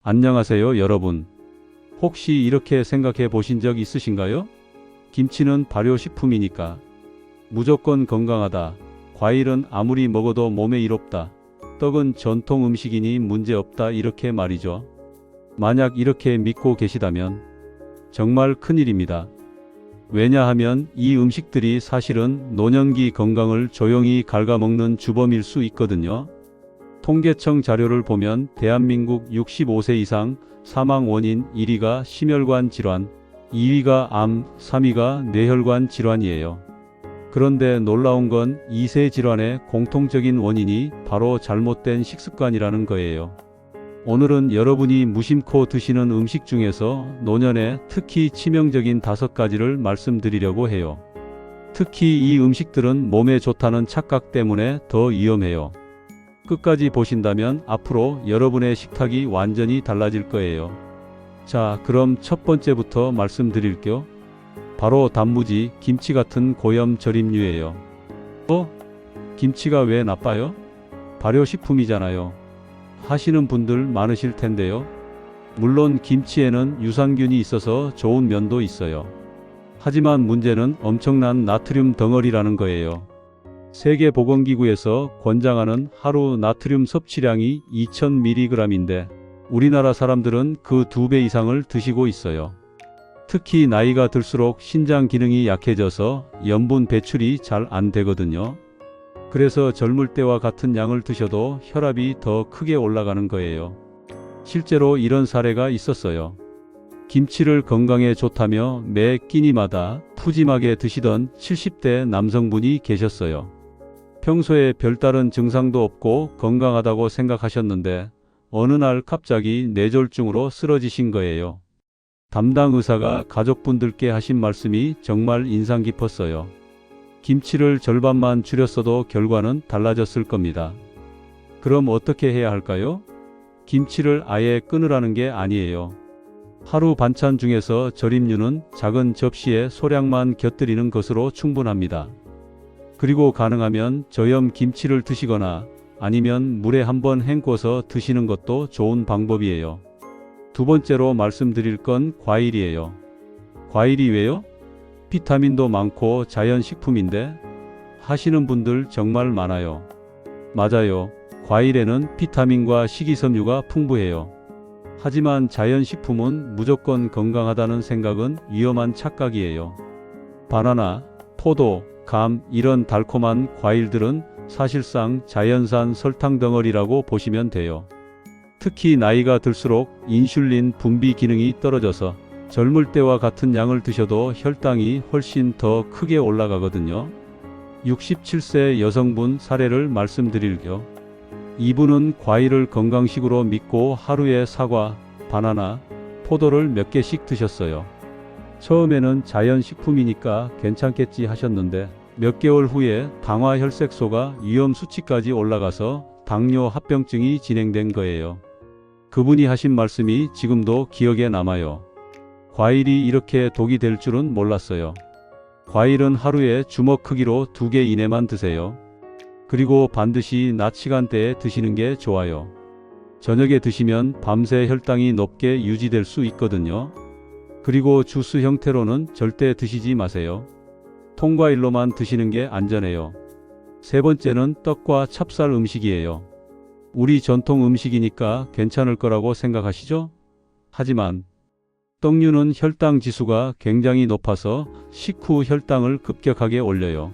안녕하세요, 여러분. 혹시 이렇게 생각해 보신 적 있으신가요? 김치는 발효식품이니까 무조건 건강하다. 과일은 아무리 먹어도 몸에 이롭다. 떡은 전통 음식이니 문제없다. 이렇게 말이죠. 만약 이렇게 믿고 계시다면 정말 큰일입니다. 왜냐하면 이 음식들이 사실은 노년기 건강을 조용히 갉아먹는 주범일 수 있거든요. 통계청 자료를 보면 대한민국 65세 이상 사망 원인 1위가 심혈관 질환, 2위가 암, 3위가 뇌혈관 질환이에요. 그런데 놀라운 건 이 세 질환의 공통적인 원인이 바로 잘못된 식습관이라는 거예요. 오늘은 여러분이 무심코 드시는 음식 중에서 노년에 특히 치명적인 5가지를 말씀드리려고 해요. 특히 이 음식들은 몸에 좋다는 착각 때문에 더 위험해요. 끝까지 보신다면 앞으로 여러분의 식탁이 완전히 달라질 거예요. 자, 그럼 첫 번째부터 말씀드릴게요. 바로 단무지, 김치 같은 고염 절임류예요. 김치가 왜 나빠요? 발효식품이잖아요. 하시는 분들 많으실 텐데요. 물론 김치에는 유산균이 있어서 좋은 면도 있어요. 하지만 문제는 엄청난 나트륨 덩어리라는 거예요. 세계보건기구에서 권장하는 하루 나트륨 섭취량이 2000mg인데 우리나라 사람들은 그 2배 이상을 드시고 있어요. 특히 나이가 들수록 신장 기능이 약해져서 염분 배출이 잘 안 되거든요. 그래서 젊을 때와 같은 양을 드셔도 혈압이 더 크게 올라가는 거예요. 실제로 이런 사례가 있었어요. 김치를 건강에 좋다며 매 끼니마다 푸짐하게 드시던 70대 남성분이 계셨어요. 평소에 별다른 증상도 없고 건강하다고 생각하셨는데 어느 날 갑자기 뇌졸중으로 쓰러지신 거예요. 담당 의사가 가족분들께 하신 말씀이 정말 인상 깊었어요. 김치를 절반만 줄였어도 결과는 달라졌을 겁니다. 그럼 어떻게 해야 할까요? 김치를 아예 끊으라는 게 아니에요. 하루 반찬 중에서 절임류는 작은 접시에 소량만 곁들이는 것으로 충분합니다. 그리고 가능하면 저염 김치를 드시거나 아니면 물에 한번 헹궈서 드시는 것도 좋은 방법이에요. 두 번째로 말씀드릴 건 과일이에요. 과일이 왜요? 비타민도 많고 자연식품인데 하시는 분들 정말 많아요. 맞아요. 과일에는 비타민과 식이섬유가 풍부해요. 하지만 자연식품은 무조건 건강하다는 생각은 위험한 착각이에요. 바나나, 포도, 감 이런 달콤한 과일들은 사실상 자연산 설탕 덩어리라고 보시면 돼요. 특히 나이가 들수록 인슐린 분비 기능이 떨어져서 젊을 때와 같은 양을 드셔도 혈당이 훨씬 더 크게 올라가거든요. 67세 여성분 사례를 말씀드릴게요. 이분은 과일을 건강식으로 믿고 하루에 사과, 바나나, 포도를 몇 개씩 드셨어요. 처음에는 자연식품이니까 괜찮겠지 하셨는데 몇 개월 후에 당화혈색소가 위험 수치까지 올라가서 당뇨 합병증이 진행된 거예요. 그분이 하신 말씀이 지금도 기억에 남아요. 과일이 이렇게 독이 될 줄은 몰랐어요. 과일은 하루에 주먹 크기로 2개 이내만 드세요. 그리고 반드시 낮 시간대에 드시는 게 좋아요. 저녁에 드시면 밤새 혈당이 높게 유지될 수 있거든요. 그리고 주스 형태로는 절대 드시지 마세요. 통과일로만 드시는 게 안전해요. 세 번째는 떡과 찹쌀 음식이에요. 우리 전통 음식이니까 괜찮을 거라고 생각하시죠? 하지만 떡류는 혈당 지수가 굉장히 높아서 식후 혈당을 급격하게 올려요.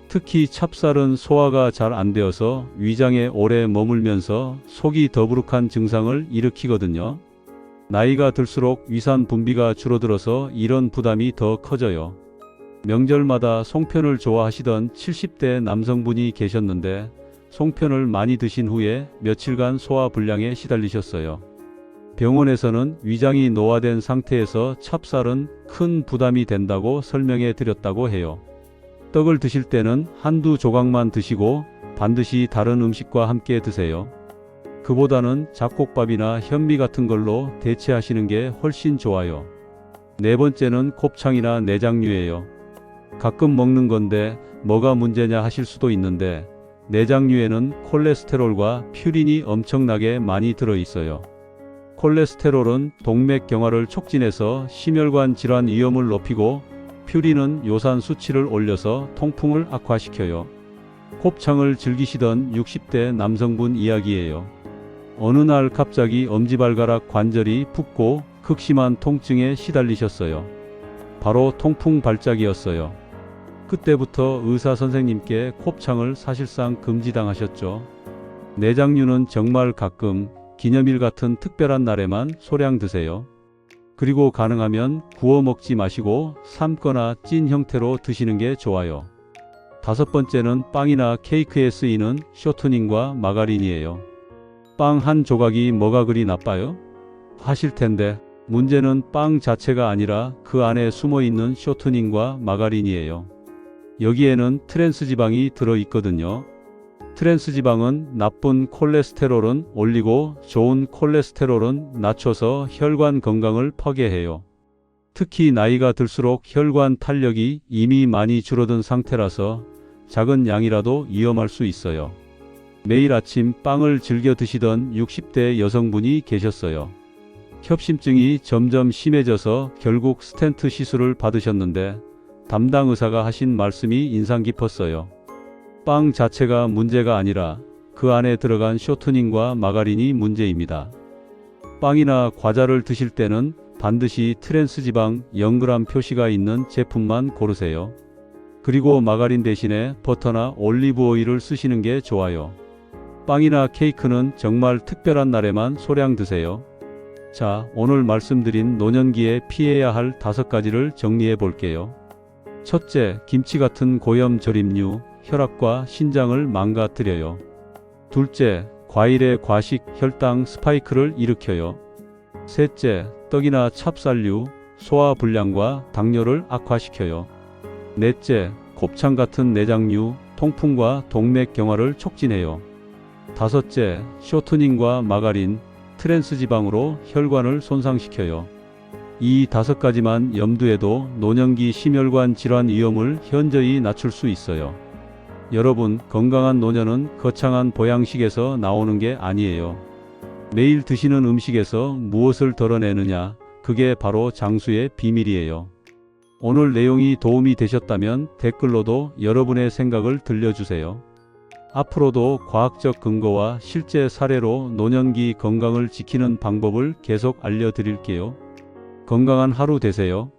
특히 찹쌀은 소화가 잘 안 되어서 위장에 오래 머물면서 속이 더부룩한 증상을 일으키거든요. 나이가 들수록 위산 분비가 줄어들어서 이런 부담이 더 커져요. 명절마다 송편을 좋아하시던 70대 남성분이 계셨는데 송편을 많이 드신 후에 며칠간 소화불량에 시달리셨어요. 병원에서는 위장이 노화된 상태에서 찹쌀은 큰 부담이 된다고 설명해 드렸다고 해요. 떡을 드실 때는 한두 조각만 드시고 반드시 다른 음식과 함께 드세요. 그보다는 잡곡밥이나 현미 같은 걸로 대체하시는 게 훨씬 좋아요. 네 번째는 곱창이나 내장류예요. 가끔 먹는 건데 뭐가 문제냐 하실 수도 있는데 내장류에는 콜레스테롤과 퓨린이 엄청나게 많이 들어있어요. 콜레스테롤은 동맥경화를 촉진해서 심혈관 질환 위험을 높이고 퓨린은 요산 수치를 올려서 통풍을 악화시켜요. 곱창을 즐기시던 60대 남성분 이야기예요. 어느 날 갑자기 엄지발가락 관절이 붓고 극심한 통증에 시달리셨어요. 바로 통풍 발작이었어요. 그때부터 의사 선생님께 곱창을 사실상 금지당하셨죠. 내장류는 정말 가끔 기념일 같은 특별한 날에만 소량 드세요. 그리고 가능하면 구워 먹지 마시고 삶거나 찐 형태로 드시는 게 좋아요. 5번째는 빵이나 케이크에 쓰이는 쇼트닝과 마가린이에요. 빵 한 조각이 뭐가 그리 나빠요? 하실 텐데 문제는 빵 자체가 아니라 그 안에 숨어 있는 쇼트닝과 마가린이에요. 여기에는 트랜스지방이 들어 있거든요. 트랜스지방은 나쁜 콜레스테롤은 올리고 좋은 콜레스테롤은 낮춰서 혈관 건강을 파괴해요. 특히 나이가 들수록 혈관 탄력이 이미 많이 줄어든 상태라서 작은 양이라도 위험할 수 있어요. 매일 아침 빵을 즐겨 드시던 60대 여성분이 계셨어요. 협심증이 점점 심해져서 결국 스텐트 시술을 받으셨는데 담당 의사가 하신 말씀이 인상 깊었어요. 빵 자체가 문제가 아니라 그 안에 들어간 쇼트닝과 마가린이 문제입니다. 빵이나 과자를 드실 때는 반드시 트랜스지방 0g 표시가 있는 제품만 고르세요. 그리고 마가린 대신에 버터나 올리브 오일을 쓰시는 게 좋아요. 빵이나 케이크는 정말 특별한 날에만 소량 드세요. 자, 오늘 말씀드린 노년기에 피해야 할 5가지를 정리해 볼게요. 첫째, 김치 같은 고염 절임류, 혈압과 신장을 망가뜨려요. 둘째, 과일의 과식, 혈당 스파이크를 일으켜요. 셋째, 떡이나 찹쌀류, 소화불량과 당뇨를 악화시켜요. 넷째, 곱창 같은 내장류, 통풍과 동맥경화를 촉진해요. 다섯째, 쇼트닝과 마가린, 트랜스지방으로 혈관을 손상시켜요. 이 5가지만 염두에도 노년기 심혈관 질환 위험을 현저히 낮출 수 있어요. 여러분, 건강한 노년은 거창한 보양식에서 나오는 게 아니에요. 매일 드시는 음식에서 무엇을 덜어내느냐, 그게 바로 장수의 비밀이에요. 오늘 내용이 도움이 되셨다면 댓글로도 여러분의 생각을 들려주세요. 앞으로도 과학적 근거와 실제 사례로 노년기 건강을 지키는 방법을 계속 알려드릴게요. 건강한 하루 되세요.